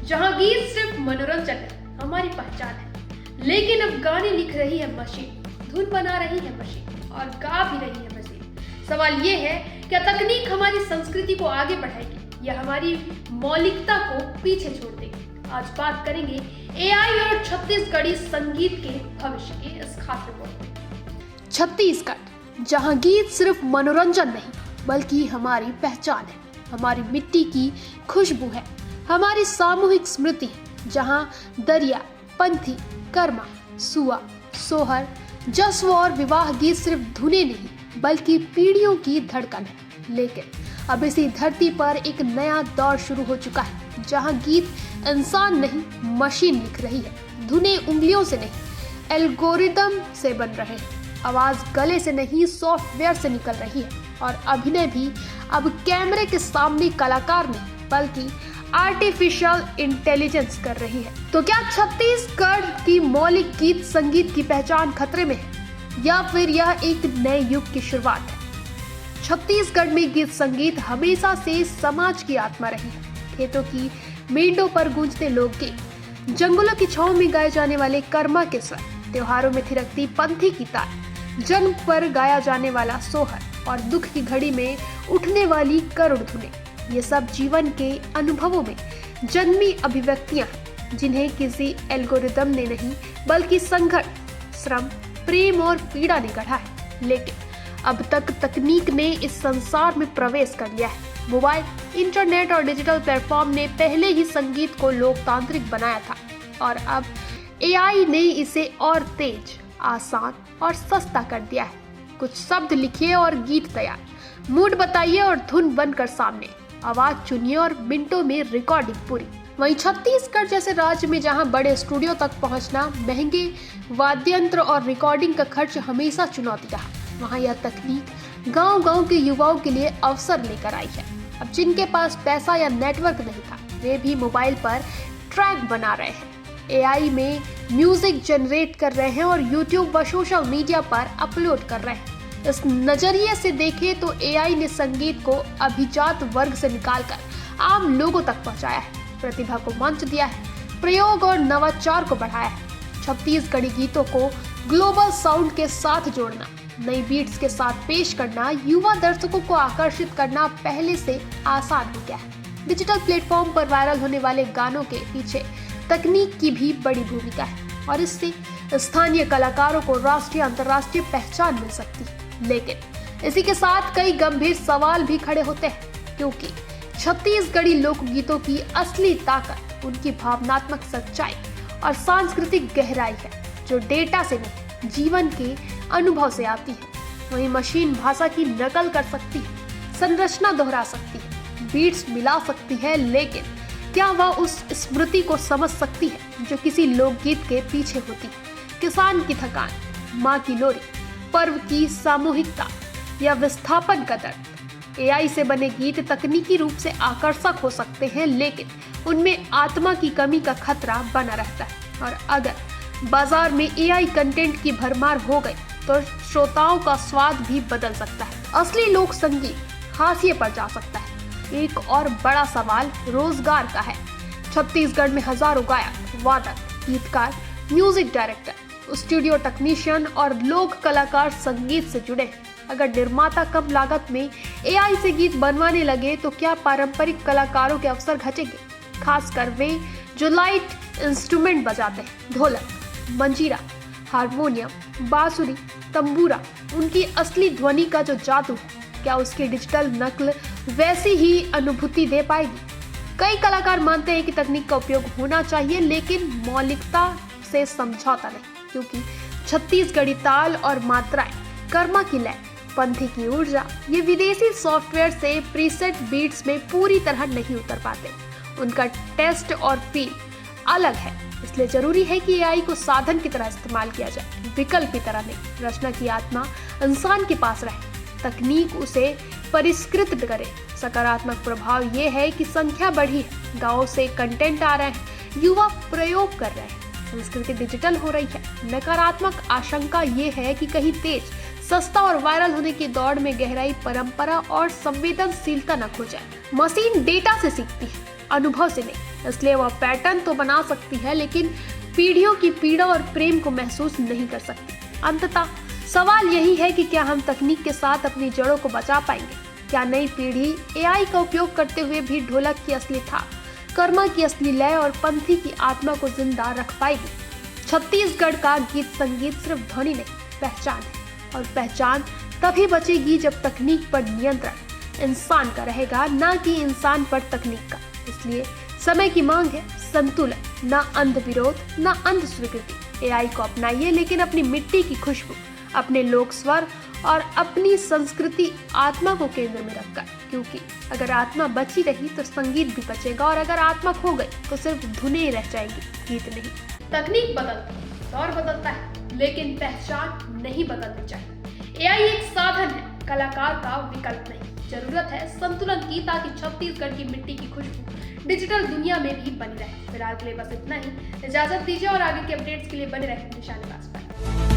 जहां गीत सिर्फ मनोरंजन है, हमारी पहचान है। लेकिन अब गाने लिख रही है मशीन, धुन बना रही है मशीन और गा भी रही है मशीन। सवाल ये है, क्या तकनीक हमारी संस्कृति को आगे बढ़ाएगी या हमारी मौलिकता को पीछे छोड़ देगी? आज बात करेंगे एआई और छत्तीसगढ़ी संगीत के भविष्य के इस खास रिपोर्ट में। छत्तीसगढ़, जहां गीत सिर्फ मनोरंजन नहीं बल्कि हमारी पहचान है, हमारी मिट्टी की खुशबू है, हमारी सामूहिक स्मृति है, जहां दरिया, पंथी, कर्मा, सुआ, सोहर, जश्व और विवाह गीत सिर्फ धुने नहीं बल्कि पीढ़ियों की धड़कन है। लेकिन अब इसी धरती पर एक नया दौर शुरू हो चुका है, जहां गीत इंसान नहीं मशीन लिख रही है। धुने उंगलियों से नहीं एल्गोरिदम से बन रहे हैं, आवाज गले से नहीं सॉफ्टवेयर से निकल रही है और अभिनय भी अब कैमरे के सामने कलाकार नहीं बल्कि आर्टिफिशियल इंटेलिजेंस कर रही है। तो क्या छत्तीसगढ़ की मौलिक गीत संगीत की पहचान खतरे में है या फिर यह एक नए युग की शुरुआत है? छत्तीसगढ़ में गीत संगीत हमेशा से समाज की आत्मा रही है। खेतों की मेंढों पर गूंजते लोकगीत, जंगलों की छांव में गाए जाने वाले कर्मा के स्वर, त्योहारों में थिरकती पंथी की तार, जन्म पर गाया जाने वाला सोहर और दुख की घड़ी में उठने वाली करुण धुनें, ये सब जीवन के अनुभवों में जन्मी अभिव्यक्तियां हैं, जिन्हें किसी एल्गोरिदम ने नहीं बल्कि संघर्ष, श्रम, प्रेम और पीड़ा ने गढ़ा है। लेकिन अब तक तकनीक ने इस संसार में प्रवेश कर लिया है। मोबाइल, इंटरनेट और डिजिटल प्लेटफॉर्म ने पहले ही संगीत को लोकतांत्रिक बनाया था और अब एआई ने इसे और तेज, आसान और सस्ता कर दिया है। कुछ शब्द लिखिए और गीत तैयार, मूड बताइए और धुन बनकर सामने, आवाज चुनिए और मिनटों में रिकॉर्डिंग पूरी। वहीं छत्तीसगढ़ जैसे राज्य में जहां बड़े स्टूडियो तक पहुंचना, महंगे वाद्ययंत्र और रिकॉर्डिंग का खर्च हमेशा चुनौती रहा, वहां यह तकनीक गांव-गांव के युवाओं के लिए अवसर लेकर आई है। अब जिनके पास पैसा या नेटवर्क नहीं था, वे भी मोबाइल पर ट्रैक बना रहे हैं, एआई में म्यूजिक जनरेट कर रहे हैं और यूट्यूब व सोशल मीडिया पर अपलोड कर रहे हैं। इस नजरिए से देखें तो एआई ने संगीत को अभिजात वर्ग से निकालकर आम लोगों तक पहुंचाया है, प्रतिभा को मंच दिया है, प्रयोग और नवाचार को बढ़ाया है। छत्तीसगढ़ी गीतों को ग्लोबल साउंड के साथ जोड़ना, नई बीट्स के साथ पेश करना, युवा दर्शकों को आकर्षित करना पहले से आसान हो गया है। डिजिटल प्लेटफॉर्म पर वायरल होने वाले गानों के पीछे तकनीक की भी बड़ी भूमिका है और इससे स्थानीय कलाकारों को राष्ट्रीय अंतर्राष्ट्रीय पहचान मिल सकती है। लेकिन इसी के साथ कई गंभीर सवाल भी खड़े होते हैं, क्योंकि छत्तीसगढ़ी लोकगीतों की असली ताकत उनकी भावनात्मक सच्चाई और सांस्कृतिक गहराई है, जो डेटा से नहीं जीवन के अनुभव से आती है। वहीं मशीन भाषा की नकल कर सकती है, संरचना दोहरा सकती है, बीट्स मिला सकती है, लेकिन क्या वह उस स्मृति को समझ सकती है जो किसी लोकगीत के पीछे होती है? किसान की थकान, माँ की लोरी, पर्व की सामूहिकता या विस्थापन का दर्द। एआई से बने गीत तकनीकी रूप से आकर्षक हो सकते हैं, लेकिन उनमें आत्मा की कमी का खतरा बना रहता है। और अगर बाजार में एआई कंटेंट की भरमार हो गई तो श्रोताओं का स्वाद भी बदल सकता है, असली लोक संगीत हाशिए पर जा सकता है। एक और बड़ा सवाल रोजगार का है। छत्तीसगढ़ में हजारों गायक, वादक, गीतकार, म्यूजिक डायरेक्टर, स्टूडियो टेक्नीशियन और लोक कलाकार संगीत से जुड़े हैं। अगर निर्माता कम लागत में एआई से गीत बनवाने लगे तो क्या पारंपरिक कलाकारों के अवसर घटेंगे? खासकर वे जो लाइट इंस्ट्रूमेंट बजाते हैं, ढोलक, मंजीरा, हारमोनियम, बांसुरी, तंबूरा, उनकी असली ध्वनि का जो जादू है, क्या उसकी डिजिटल नकल वैसी ही अनुभूति दे पाएगी? कई कलाकार मानते हैं कि तकनीक का उपयोग होना चाहिए, लेकिन मौलिकता से समझौता नहीं, क्योंकि छत्तीसगढ़ी ताल और मात्राएं, कर्मा की लय, पंथी की ऊर्जा, ये विदेशी सॉफ्टवेयर से प्रीसेट बीट्स में पूरी तरह नहीं उतर पाते। उनका टेस्ट और फील अलग है, इसलिए जरूरी है कि एआई को साधन की तरह इस्तेमाल किया जाए, विकल्प की तरह नहीं। रचना की आत्मा इंसान के पास रहे, तकनीक उसे परिष्कृत करे। सकारात्मक प्रभाव ये है कि संख्या बढ़ी है, गाँव से कंटेंट आ रहे हैं, युवा प्रयोग कर रहे हैं, संस्कृति डिजिटल हो रही है। नकारात्मक आशंका ये है कि कहीं तेज, सस्ता और वायरल होने की दौड़ में गहराई, परंपरा और संवेदनशीलता न खो जाए। मशीन डेटा से सीखती है, अनुभव से नहीं। इसलिए वह पैटर्न तो बना सकती है लेकिन पीढ़ियों की पीड़ा और प्रेम को महसूस नहीं कर सकती। अंततः सवाल यही है कि क्या हम तकनीक के साथ अपनी जड़ों को बचा पाएंगे? क्या नई पीढ़ी एआई का उपयोग करते हुए भी ढोलक की असली था, कर्मा की असली लय और पंथी की आत्मा को जिंदा रख पाएगी? छत्तीसगढ़ का गीत संगीत सिर्फ ध्वनि नहीं, पहचान है, और पहचान तभी बचेगी जब तकनीक पर नियंत्रण इंसान का रहेगा, ना कि इंसान पर तकनीक का। इसलिए समय की मांग है संतुलन, ना अंध विरोध, ना अंध स्वीकृति। एआई को अपनाइए लेकिन अपनी मिट्टी की खुशबू, अपने लोक स्वर और अपनी संस्कृति आत्मा को केंद्र में रखकर, क्योंकि अगर आत्मा बची रही तो संगीत भी बचेगा, और अगर आत्मा खो गई तो सिर्फ धुनें ही रह जाएंगी, गीत नहीं। तकनीक बदलती है, दौर बदलता है, लेकिन पहचान नहीं बदलनी चाहिए। एआई एक साधन है, कलाकार का विकल्प नहीं। जरूरत है संतुलन की, ताकि छत्तीसगढ़ की मिट्टी की खुशबू डिजिटल दुनिया में भी बनी रहे। फिलहाल के लिए बस इतना ही, इजाजत दीजिए और आगे के अपडेट्स के लिए बने रहे निशानेबाज पर।